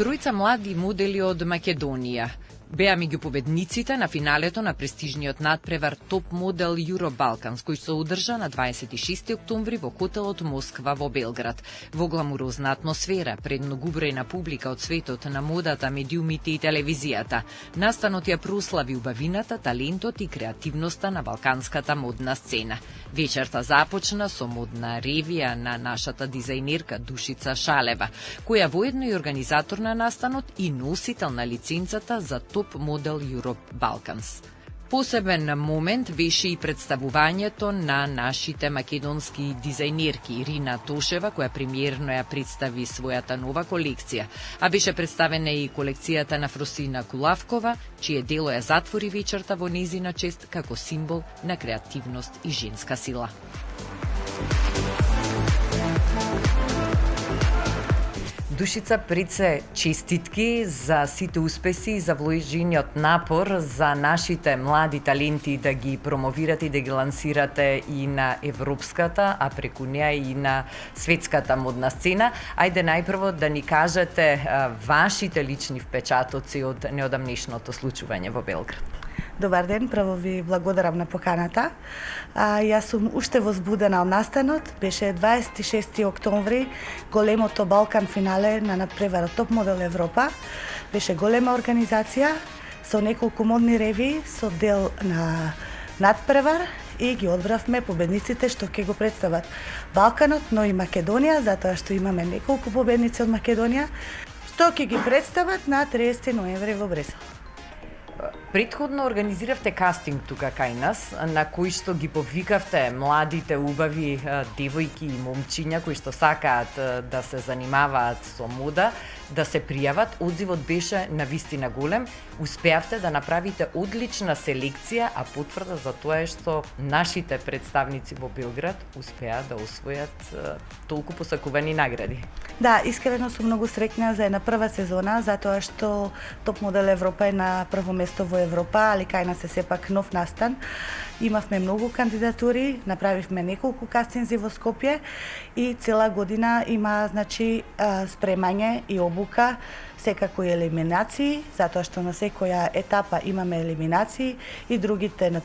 Тројца млади модели од Македонија беа меѓу победниците на финалето на престижниот надпревар Топ модел Eurobalkans, кој се одржа на 26 октомври во хотелот Москва во Белград. Во гламурозна атмосфера, пред многубројна публика од светот на модата, медиумите и телевизијата, настанот ја прослави убавината, талентот и креативноста на балканската модна сцена. Вечерта започна со модна ревија на нашата дизајнерка Душица Шалева, која воедно и организатор на настанот и носител на лиценцата за Топ модел Eurobalkans. Посебен момент беше и представувањето на нашите македонски дизајнерки Ирина Тошева, која премиерно ја представи својата нова колекција, а беше представена и колекцијата на Фросина Кулавкова, чие дело ја затвори вечерта во незина чест како символ на креативност и женска сила. Душица, пред се честитки за сите успеси и за вложениот напор за нашите млади таленти да ги промовирате и да ги лансирате и на европската, а преку неа и на светската модна сцена. Ајде најпрво да ни кажете вашите лични впечатоци од неодамнешното случување во Белград. Добар ден, право ви благодарам на поканата. Јас сум уште возбудена од настанот. Беше 26 октомври, големото Балкан финале на надпреварот Топ модел Европа. Беше голема организација со неколку модни реви, со дел на надпревар и ги одбравме победниците што ќе го представат Балканот, но и Македонија, затоа што имаме неколку победници од Македонија, што ќе ги представат на 30 ноември во Бресел. Претходно организиравте кастинг тука кај нас, на кој што ги повикавте младите убави девојки и момчиња кои што сакаат да се занимаваат со мода, да се пријават. Одзивот беше навистина голем. Успеавте да направите одлична селекција, а потврда за тоа е што нашите представници во Белград успеа да освојат толку посакувани награди. Да, искрено сум многу среќна за една прва сезона, затоа што Топ модел Европа е на прво место во Европа, али кај нас е сепак нов настан. Имавме многу кандидатури, направивме неколку кастинзи во Скопје и цела година има спремање и обука, секако и елиминации, затоа што на секоја етапа имаме елиминации и другите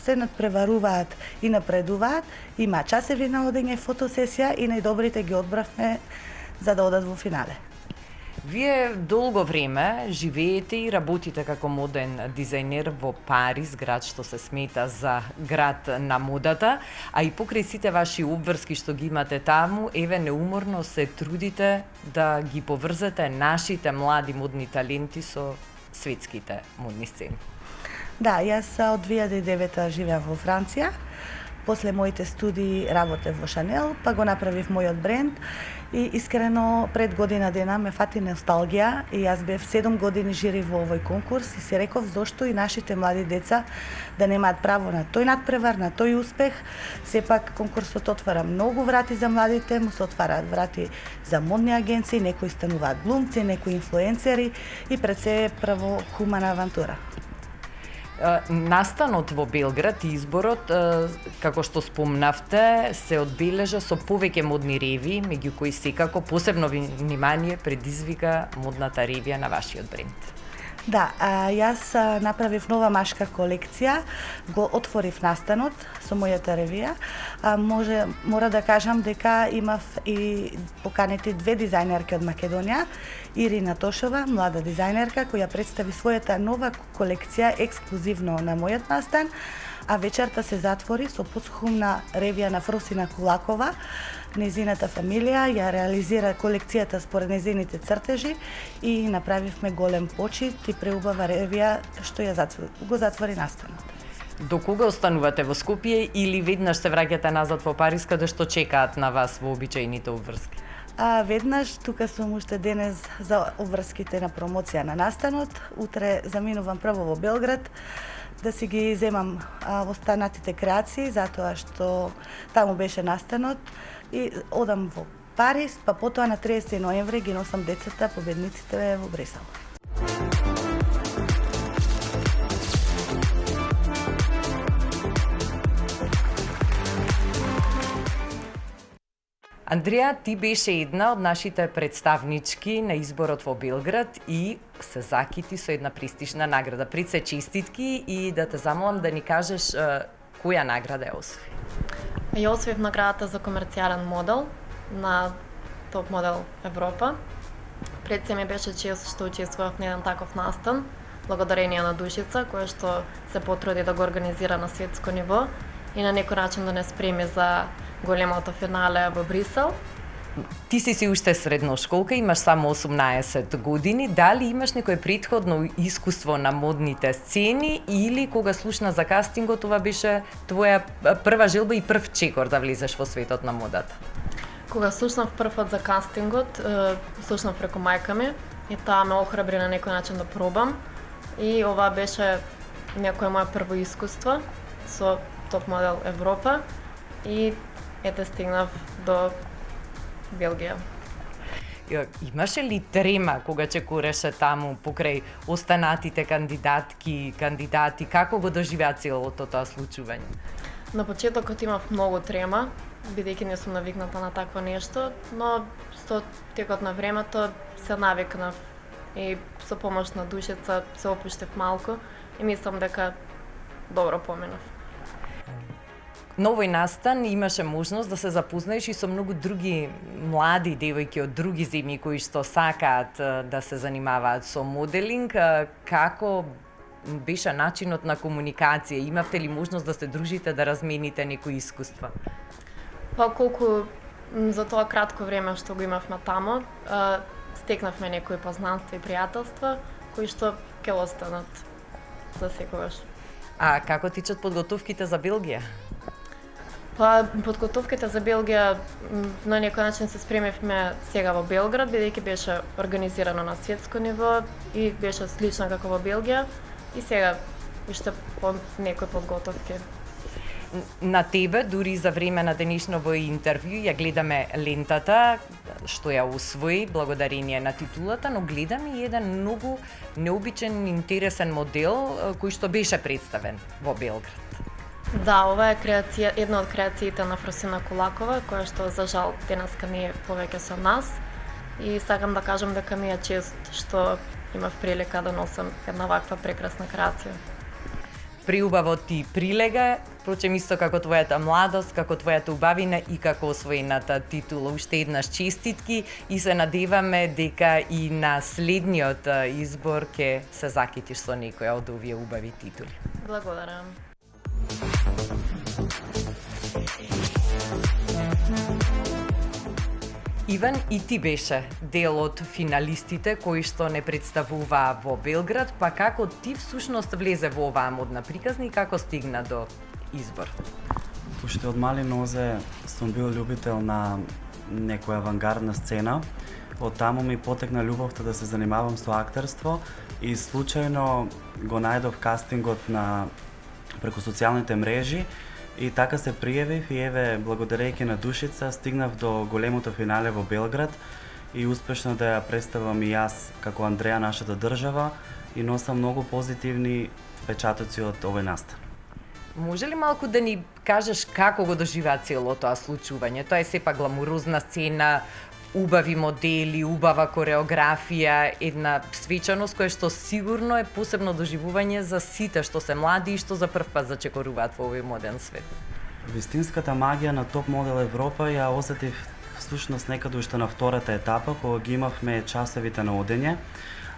се надпреваруваат и напредуваат. Има часеви на одење, фотосесија и најдобрите ги одбравме за да одат во финале. Вие долго време живеете и работите како моден дизајнер во Париз, град што се смета за град на модата, а и покрај сите ваши обврски што ги имате таму, еве неуморно се трудите да ги поврзете нашите млади модни таленти со светските модни сцени. Да, јас од 2009 живеам во Франција. После моите студии работев во Шанел, па го направив мојот бренд и искрено пред година дена ме фати носталгија и јас бев 7 години жири во овој конкурс и си реков зошто и нашите млади деца да немаат право на тој надпревар, на тој успех. Сепак конкурсот отвара многу врати за младите, му се отвараат врати за модни агенции, некои стануваат глумци, некои инфлуенцери и пред се право хумана авантура. Настанот во Белград и изборот, како што спомнавте, се одбележа со повеќе модни реви, меѓу кои секако посебно внимание предизвика модната ревија на вашиот бренд. Да, јас направив нова машка колекција, го отворив настанот со мојата ревија. Мора да кажам дека имав и поканети две дизајнерки од Македонија, Ирина Тошева, млада дизајнерка, која представи својата нова колекција ексклузивно на мојот настан, а вечерта се затвори со посхумна ревија на Фросина Кулакова. Незината фамилија ја реализира колекцијата според незините цртежи и направивме голем почит и преубава ревија што го затвори настанот. До кога останувате во Скопје или веднаш се враќате назад во Париз, каде што чекаат на вас вообичаените обврски? Веднаш, тука сум уште денес за обврските на промоција на настанот. Утре заминувам прво во Белград да си ги земам останатите креации, затоа што таму беше настанот и одам во Париз, па потоа на 30 ноември ги носам децата, победниците во Бресел. Андреја, ти беше една од нашите представнички на изборот во Белград и се закити со една престижна награда. Пред се честитки и да те замолам да ни кажеш која награда ја освои. Ја освоив наградата за комерцијален модел на Топ модел Европа. Пред се ми беше чест што учествував на еден таков настан, благодарение на Душица, која што се потруди да го организира на светско ниво и на некој начин да не спреми за големото финале во Брисел. Ти си уште средношколка, имаш само 18 години. Дали имаш некое претходно искуство на модните сцени или кога слушна за кастингот, това беше твоја прва желба и прв чекор да влезеш во светот на модата? Кога слушнав првпат за кастингот, слушнав преку мајка ми и таа ме охрабри на некој начин да пробам. И ова беше некое моје прво искуство со Топ модел Европа и ете стигнав до Белгија. Имаше ли трема кога чекореше таму покрај останатите кандидати, како го доживеа целото тоа случување? На почетокот имав многу трема, бидејќи не сум навикната на такво нешто, но со текот на времето се навикнав и со помош на Душица се опуштив малку и мислам дека добро поминав. На овој настан имаше можност да се запознаеш и со многу други млади девојки од други земји кои што сакаат да се занимаваат со моделинг. Како беше начинот на комуникација? Имавте ли можност да се дружите, да размените некои искуства? Па колку за тоа кратко време што го имавме тамо, стекнавме некои познанства и пријателства кои што ќе останат за секогаш. А како тичат подготовките за Белгија? Па, подготовките за Белгија на некој начин се спремивме сега во Белград, бидејќи беше организирано на светско ниво и беше слично како во Белгија и сега уште по некои подготовки. На тебе, дури за време на денешново интервју, ја гледаме лентата што ја усвои благодарение на титулата, но гледаме и еден многу необичен, интересен модел кој што беше представен во Белград. Да, ова е една од креациите на Фросина Кулакова, која што за жал денеска не е повеќе со нас. И сакам да кажам дека ми е чест што имав прилика да носам една ваква прекрасна креација. Преубаво ти прилега, впрочем исто како твојата младост, како твојата убавина и како освоената титула. Уште еднаш честитки и се надеваме дека и на следниот избор ќе се закитиш со некоја од овие убави титули. Благодарам. Иван, и ти беше дел од финалистите кои што не представуваа во Белград, па како ти всушност влезе во оваа модна приказна и како стигна до избор? Уште од мали нозе сум бил љубител на некоја авангардна сцена. Од таму ми потекна љубовта да се занимавам со актерство и случајно го најдов кастингот преку социјалните мрежи и така се пријавив и еве благодарејќи на Душица стигнав до големото финале во Белград и успешно да ја представам и јас како Андреја нашата држава и носам многу позитивни впечатоци од овој настан. Може ли малку да ни кажеш како го доживеа цело тоа случување? Тоа е сепак гламурозна сцена, убави модели, убава кореографија, една свечаност која што сигурно е посебно доживување за сите што се млади и што за прв пат зачекоруваат во овој моден свет. Вистинската магија на Топ модел Европа ја осетив всушност некаде уште на втората етапа кога ги имавме часовите на одење,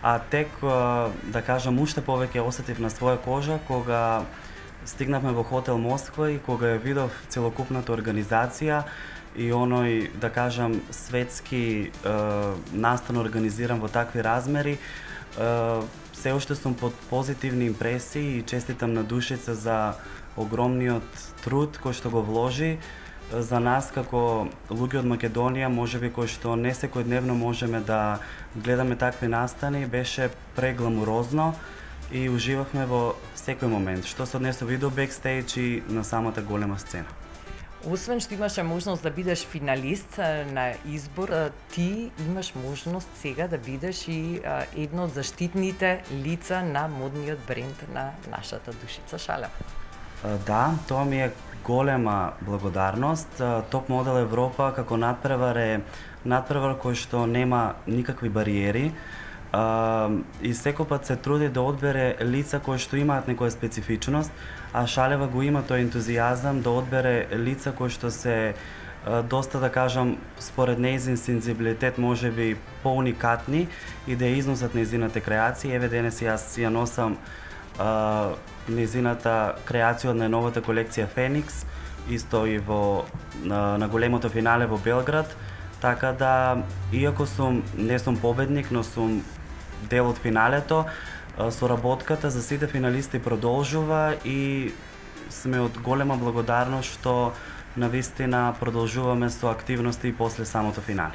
а тек да кажам уште повеќе осетив на своја кожа кога стигнавме во хотел Москва и кога ја видов целокупната организација и оној, да кажам, светски настан организиран во такви размери, се уште сум под позитивни импресии и честитам на Душица за огромниот труд кој што го вложи за нас како луѓе од Македонија, можеби кои што не секојдневно можеме да гледаме такви настани, беше прегламурозно и уживавме во секој момент, што се однесува и до бекстејдж и на самата голема сцена. Освен што имаше можност да бидеш финалист на избор, ти имаш можност сега да бидеш и едно од заштитните лица на модниот бренд на нашата Душица Шалева. Да, тоа ми е голема благодарност. Топ модел Европа како надпревар кој што нема никакви бариери и секој пат се труди да одбере лица кои што имаат некоја специфичност, а Шалева го има тој ентузијазам да одбере лица кои што се доста, да кажам, според нејзин сензибилитет можеби поуникатни и да ја износат нејзината креација. Еве денес јас ја носам нејзината креација од најновата колекција Феникс, исто и на големото финале во Белград, така да иако не сум победник, но сум дел од финалето, соработката за сите финалисти продолжува и сме од голема благодарност што навистина продолжуваме со активности и после самото финале.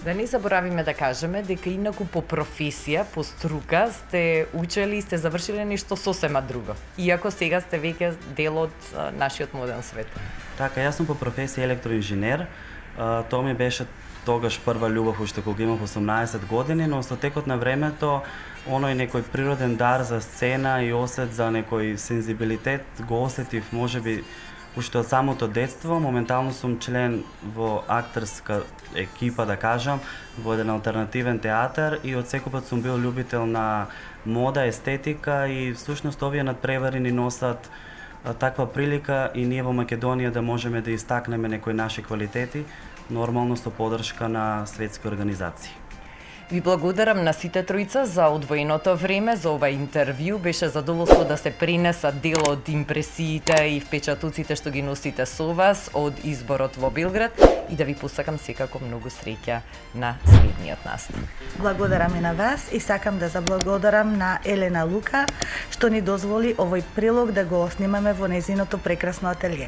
Да не заборавиме да кажеме дека инаку по професија, по струка сте учели и сте завршиле нешто сосема друго, иако сега сте веќе дел од нашиот моден свет. Така, јас сум по професија електроинженер. Тоа ми беше тогаш прва љубов уште кога имав 18 години, но со текот на времето оној некој природен дар за сцена и осет за некој сензибилитет го осетив можеби уште од самото детство. Моментално сум член во актерска екипа, да кажам, во еден алтернативен театар и од секој пат сум бил љубител на мода, естетика и всушност овие надпревари ни носат таква прилика и ние во Македонија да можеме да истакнеме некои наши квалитети, нормално со поддршка на светски организации. Ви благодарам на сите тројца за одвоеното време за ова интервју. Беше задоволство да се пренесат дел од импресиите и впечатоците што ги носите со вас од изборот во Белград и да ви посакам секако многу среќа на следниот настан. Благодарам и на вас и сакам да заблагодарам на Елена Лука што ни дозволи овој прилог да го снимаме во нејзиното прекрасно ателје.